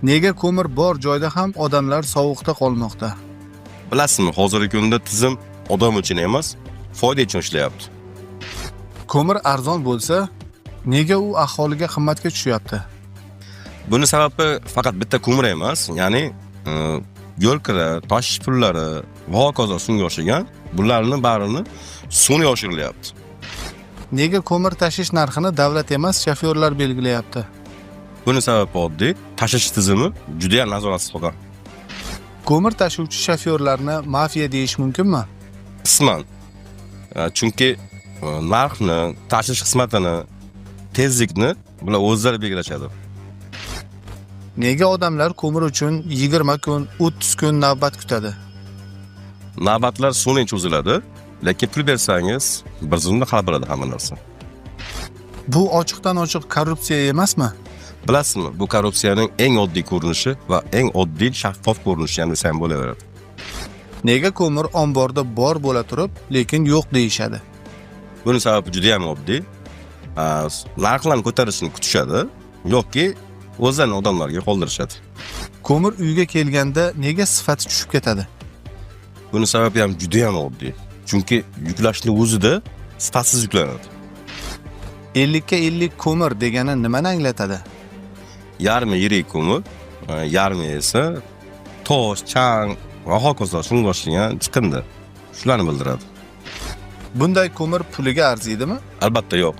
Nega ko'mir bor joyda ham odamlar sovuqda qolmoqda? Bilasizmi, hozirgi kunda tizim odam uchun emas, foyda uchun ishlayapti. Ko'mir arzon bo'lsa, nega u aholiga qimmatga tushyapti? Buni sababi faqat bitta ko'mir emas, ya'ni yo'l kira, tosh pullari va hokazo shunga o'xshagan bularni barini sun'iy oshirilyapti. Nega ko'mir tashish narxini davlat emas, shofyorlar belgilayapti? Buni sababi oddiy, tashish tizimi juda ham nazoratsiz qolgan. Ko'mir tashuvchi shofyorlarni mafiya deyish mumkinmi? Qisman. Chunki narxni, tashish xizmatini, tezlikni bular o'zlari belgilashadi. Nega odamlar ko'mir uchun 20 kun, 30 kun navbat kutadi? Navbatlar sun'iy cho'ziladi, lekin pul bersangiz bir zumda hal bo'ladi hamma narsa. Bu ochiqdan ochiq korrupsiya emasmi? Bilasizmi, bu korrupsiyaning eng oddiy ko'rinishi va eng oddiy shaffof ko'rinishi ham desam bo'laveradi. Nega ko'mir omborda bor bo'la turib, lekin yo'q deyishadi? Buni sababi juda ham oddiy. Narxlarni ko'tarishni kutishadi yoki o'zlarini odamlarga qoldirishadi. Ko'mir uyga kelganda nega sifati tushib ketadi? Buni sababi ham juda ham oddiy. Chunki yuklashning o'zida sifatsiz yuklanadi. 50 ga 50 ko'mir degani nimani anglatadi? Yarmi yirik ko'mir, yarmi esa tosh, chang va hokazo shunga o'xshagan chiqindi. Shularni bildiradi. Bunday ko'mir puliga arziydimi? Albatta yo'q.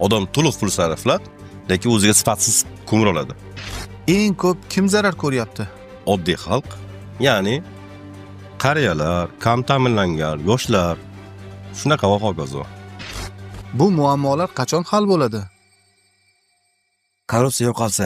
Odam to'liq pul sarflab, lekin o'ziga sifatsiz ko'mir oladi. Eng ko'p kim zarar ko'ryapti? Oddiy xalq, ya'ni qariyalar, kam ta'minlangan yoshlar, shunaqa va hokazo. Bu muammolar qachon hal bo'ladi? Korrupsiya yo'qolsa